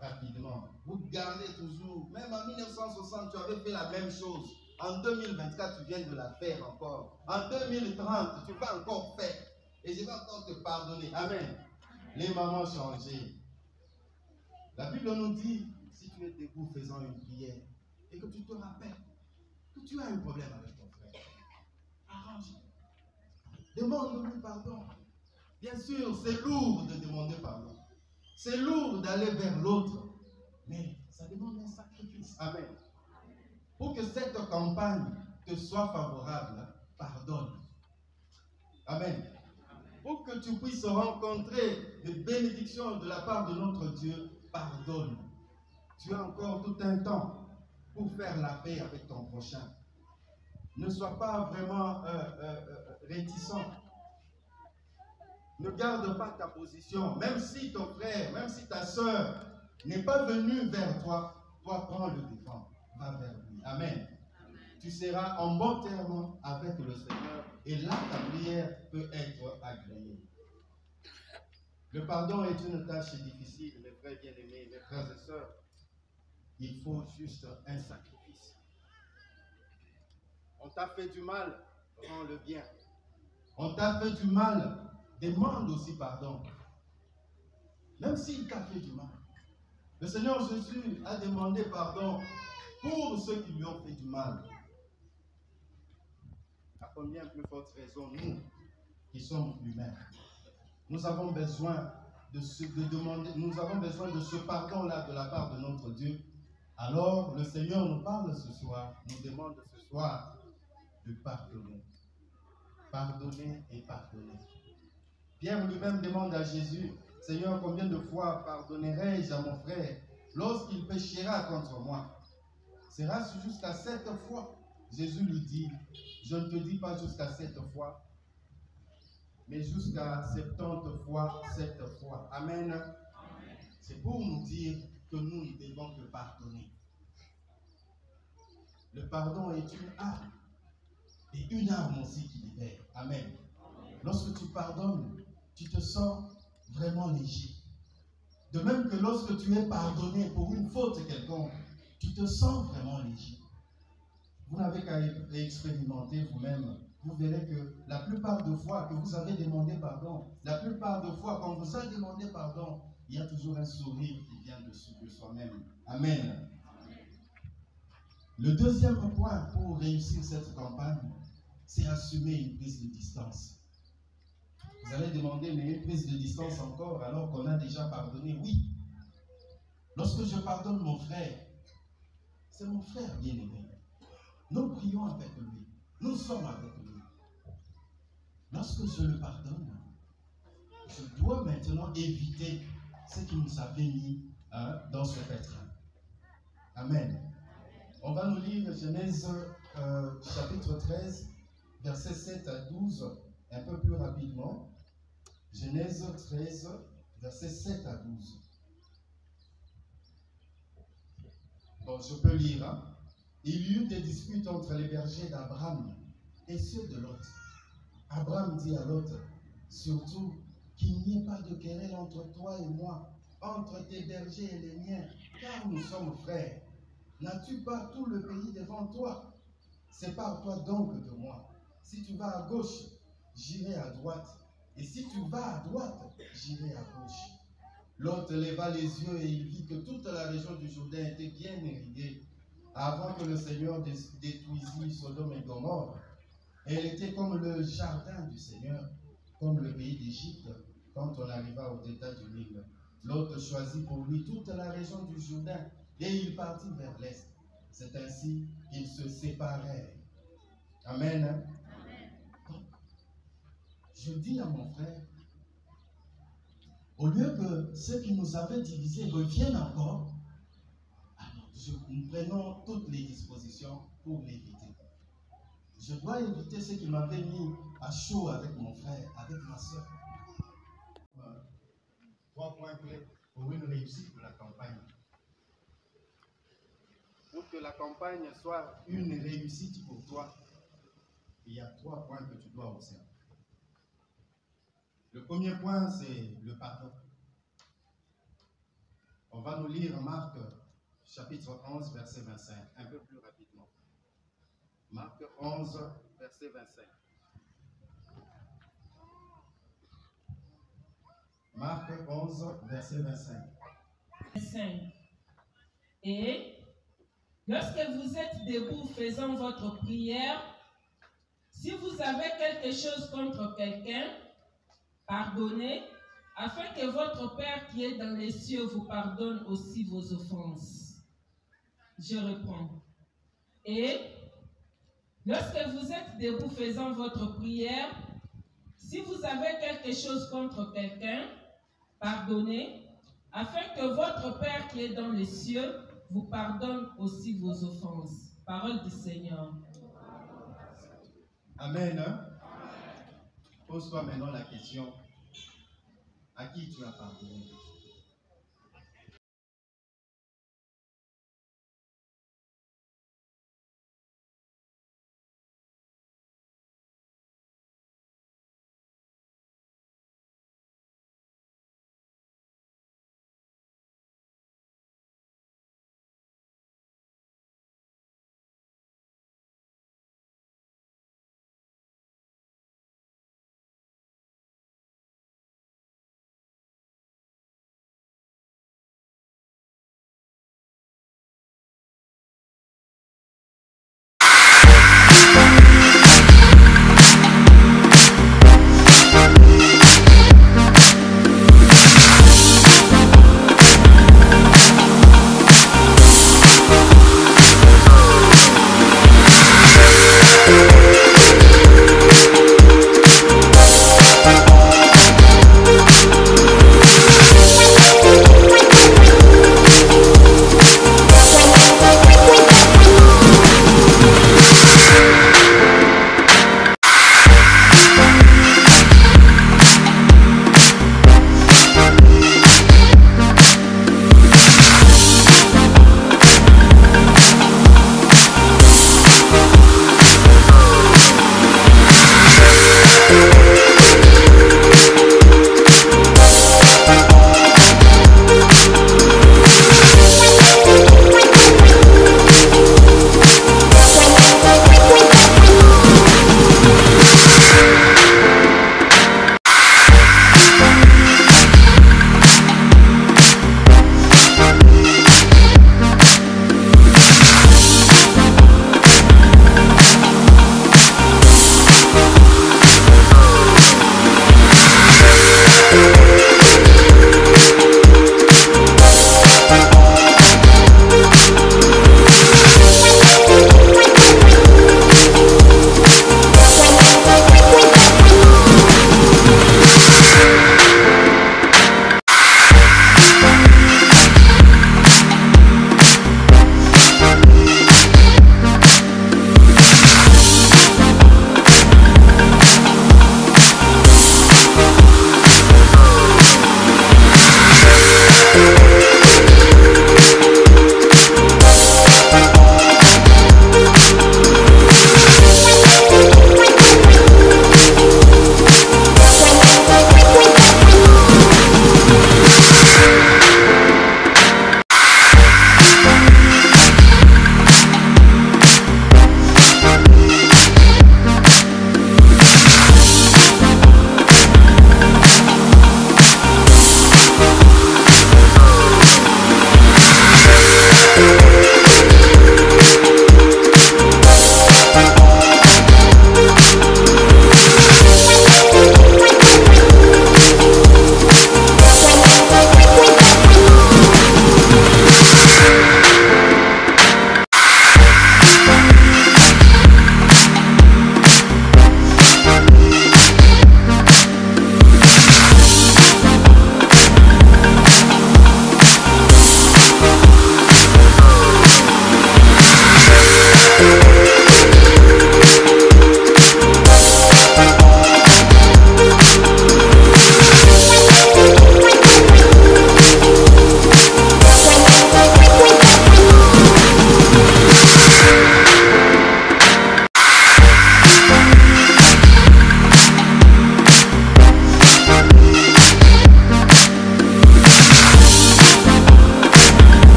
rapidement. Vous gardez toujours, même en 1960, tu avais fait la même chose. En 2024, tu viens de la faire encore. En 2030, tu vas encore faire. Et je vais encore te pardonner. Amen. Les mamans changées. La Bible nous dit, si tu es debout faisant une prière et que tu te rappelles que tu as un problème avec ton frère, arrange. Demande-lui pardon. Bien sûr, c'est lourd de demander pardon. C'est lourd d'aller vers l'autre. Mais ça demande un sacrifice. Amen. Pour que cette campagne te soit favorable, pardonne. Amen. Pour que tu puisses rencontrer des bénédictions de la part de notre Dieu, pardonne. Tu as encore tout un temps pour faire la paix avec ton prochain. Ne sois pas vraiment réticent. Ne garde pas ta position. Même si ton frère, même si ta soeur n'est pas venue vers toi, toi prends le défend. Va vers lui. Amen. Tu seras en bon terme avec le Seigneur et là ta prière peut être agréée. Le pardon est une tâche difficile, mes frères bien-aimés, mes frères et sœurs. Il faut juste un sacrifice. On t'a fait du mal, rends le bien. On t'a fait du mal, demande aussi pardon. Même s'il t'a fait du mal. Le Seigneur Jésus a demandé pardon pour ceux qui lui ont fait du mal. À combien plus forte raison, nous, qui sommes humains, nous avons besoin de ce pardon-là de la part de notre Dieu. Alors, le Seigneur nous parle ce soir, nous demande ce soir de pardonner. Pardonner et pardonner. Pierre lui-même demande à Jésus, Seigneur, combien de fois pardonnerai-je à mon frère lorsqu'il péchera contre moi? Sera-ce jusqu'à 7 fois? Jésus lui dit, je ne te dis pas jusqu'à 7 fois, mais jusqu'à 70 fois, 7 fois. Amen. C'est pour nous dire que nous ne devons que pardonner. Le pardon est une arme. Et une arme aussi qui libère. Amen. Lorsque tu pardonnes, tu te sens vraiment léger. De même que lorsque tu es pardonné pour une faute quelconque, tu te sens vraiment léger. Vous n'avez qu'à expérimenter vous-même. Vous verrez que la plupart de fois que vous avez demandé pardon, la plupart de fois quand vous avez demandé pardon, il y a toujours un sourire qui vient de soi-même. Amen. Le deuxième point pour réussir cette campagne, c'est assumer une prise de distance. Vous allez demander, mais une prise de distance encore alors qu'on a déjà pardonné? Oui. Lorsque je pardonne mon frère, c'est mon frère bien-aimé. Nous prions avec lui. Nous sommes avec lui. Lorsque je le pardonne, je dois maintenant éviter ce qui nous avait mis dans ce pétrin. Amen. On va nous lire Genèse chapitre 13, versets 7 à 12, un peu plus rapidement. Genèse 13, versets 7 à 12. Bon, je peux lire. Hein? Il y eut des disputes entre les bergers d'Abraham et ceux de Lot. Abraham dit à Lot, surtout qu'il n'y ait pas de querelle entre toi et moi, entre tes bergers et les miens, car nous sommes frères. N'as-tu pas tout le pays devant toi? Sépare-toi donc de moi. Si tu vas à gauche, j'irai à droite. Et si tu vas à droite, j'irai à gauche. Lot leva les yeux et il vit que toute la région du Jourdain était bien irriguée avant que le Seigneur détruisît Sodome et Gomorrhe. Elle était comme le jardin du Seigneur, comme le pays d'Égypte, quand on arriva au delta du Nil. Lot choisit pour lui toute la région du Jourdain et il partit vers l'est. C'est ainsi qu'ils se séparèrent. Amen. Amen. Donc, je dis à mon frère, au lieu que ceux qui nous avaient divisés reviennent encore, alors nous prenons toutes les dispositions pour l'éviter. Je dois éviter ce qui m'avait mis à chaud avec mon frère, avec ma soeur. 3 points clés pour une réussite de la campagne. Pour que la campagne soit une réussite pour toi, il y a 3 points que tu dois observer. Le premier point, c'est le pardon. On va nous lire Marc, chapitre 11, verset 25, un peu plus rapidement. Marc 11, verset 25. Marc 11, verset 25. 5. Et lorsque vous êtes debout faisant votre prière, si vous avez quelque chose contre quelqu'un, pardonnez, afin que votre Père qui est dans les cieux vous pardonne aussi vos offenses. Je reprends. Et lorsque vous êtes debout faisant votre prière, si vous avez quelque chose contre quelqu'un, pardonnez, afin que votre Père qui est dans les cieux vous pardonne aussi vos offenses. Parole du Seigneur. Amen. Pose-toi maintenant la question, à qui tu as pardonné?